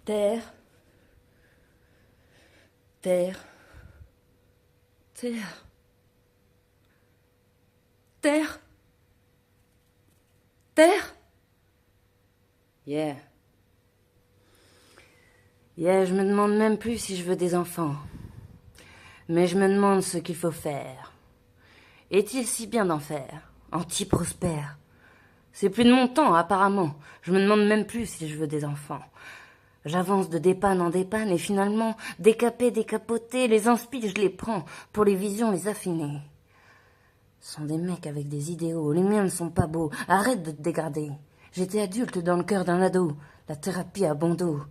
Terre, terre, terre, terre, terre. Yeah. Yeah, je me demande même plus si je veux des enfants. Mais je me demande ce qu'il faut faire. Est-il si bien d'en faire? Anti-prospère. C'est plus de mon temps, apparemment. Je me demande même plus si je veux des enfants. J'avance de dépanne en dépanne et finalement, décapé, décapoté, les inspi, je les prends pour les visions les affiner. Ce sont des mecs avec des idéaux, les miens ne sont pas beaux. Arrête de te dégrader. J'étais adulte dans le cœur d'un ado, la thérapie à bon dos.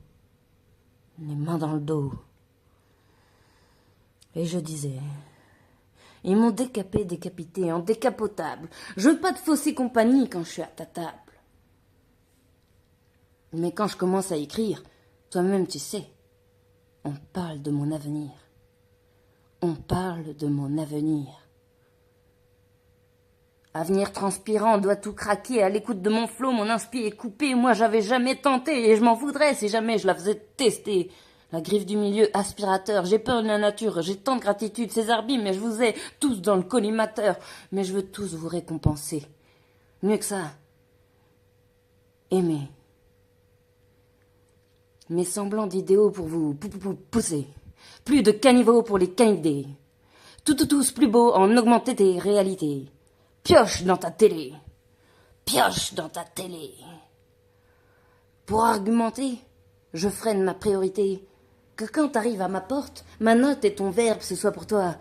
Les mains dans le dos. Et je disais... Ils m'ont décapé, décapité, en décapotable. Je veux pas de faussée compagnie quand je suis à ta table. Mais quand je commence à écrire, toi-même tu sais, on parle de mon avenir. On parle de mon avenir. Avenir transpirant, doit tout craquer, à l'écoute de mon flot, mon inspi est coupé. Moi j'avais jamais tenté, et je m'en voudrais si jamais je la faisais tester. La griffe du milieu aspirateur, j'ai peur de la nature, j'ai tant de gratitude, César Bim, mais je vous ai tous dans le collimateur. Mais je veux tous vous récompenser. Mieux que ça. Aimer. Mes semblants d'idéaux pour vous pousser. Plus de caniveaux pour les canidés. Tous plus beaux en augmenter tes réalités. Pioche dans ta télé. Pioche dans ta télé. Pour argumenter, je freine ma priorité. Que quand t'arrives à ma porte, ma note et ton verbe, ce soit pour toi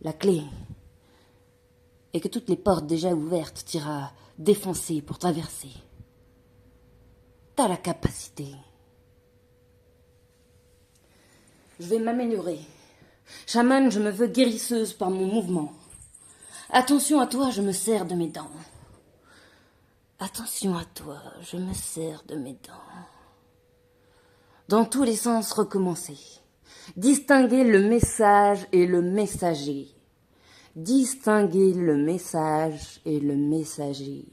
la clé. Et que toutes les portes déjà ouvertes t'iras défoncer pour traverser. T'as la capacité. Je vais m'améliorer. Chamane, je me veux guérisseuse par mon mouvement. Attention à toi, je me sers de mes dents. Attention à toi, je me sers de mes dents. Dans tous les sens recommencer. Distinguer le message et le messager. Distinguer le message et le messager.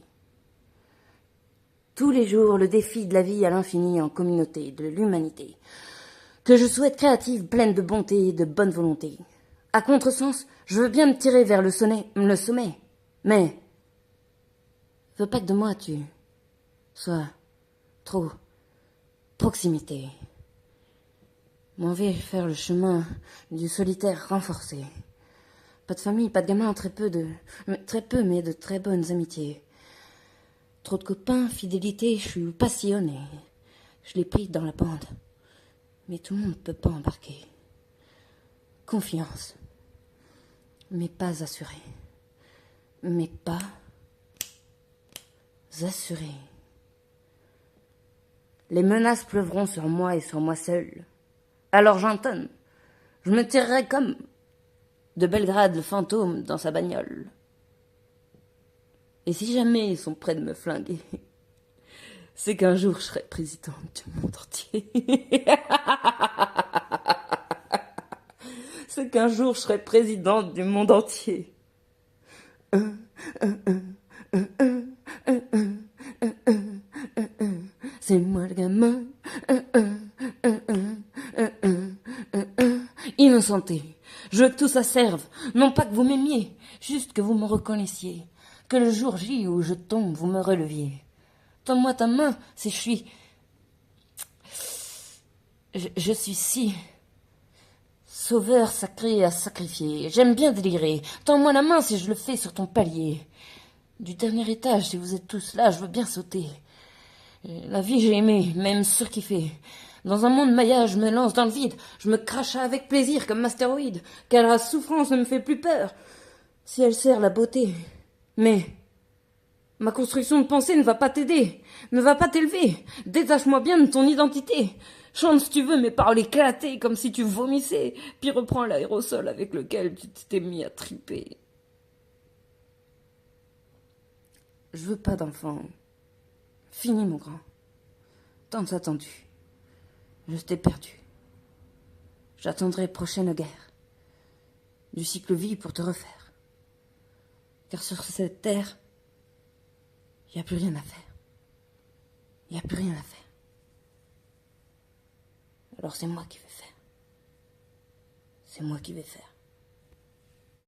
Tous les jours, le défi de la vie à l'infini en communauté, de l'humanité. Que je souhaite créative, pleine de bonté et de bonne volonté. À contresens, je veux bien me tirer vers le sommet. Mais, veux pas que de moi tu sois trop proximité. M'en vais faire le chemin du solitaire renforcé. Pas de famille, pas de gamin, très peu mais de très bonnes amitiés. Trop de copains, fidélité, je suis passionné. Je l'ai pris dans la bande. Mais tout le monde ne peut pas embarquer. Confiance. Mais pas assuré. Mais pas assuré. Les menaces pleuvront sur moi et sur moi seul. Alors j'entonne. Je me tirerai comme de Belgrade le fantôme dans sa bagnole. Et si jamais ils sont près de me flinguer, c'est qu'un jour je serai présidente du monde entier. C'est qu'un jour je serai présidente du monde entier. C'est moi le gamin. Innocenté, je veux que tout ça serve, non pas que vous m'aimiez, juste que vous me reconnaissiez, que le jour J où je tombe, vous me releviez. Donne-moi ta main si je suis... Je suis si... sauveur sacré à sacrifier, j'aime bien délirer, tends-moi la main si je le fais sur ton palier. Du dernier étage, si vous êtes tous là, je veux bien sauter. La vie j'ai aimé, même surkiffé. Dans un monde maya, je me lance dans le vide, je me crache avec plaisir comme astéroïde, car la souffrance ne me fait plus peur, si elle sert la beauté. Mais ma construction de pensée ne va pas t'aider, ne va pas t'élever. Détache-moi bien de ton identité. Chante si tu veux mes paroles éclatées, comme si tu vomissais, puis reprends l'aérosol avec lequel tu t'étais mis à triper. Je veux pas d'enfant. Fini, mon grand. Tant attendu. Je t'ai perdu. J'attendrai prochaine guerre. Du cycle vie pour te refaire. Car sur cette terre, y a plus rien à faire. Y a plus rien à faire. Alors c'est moi qui vais faire. C'est moi qui vais faire.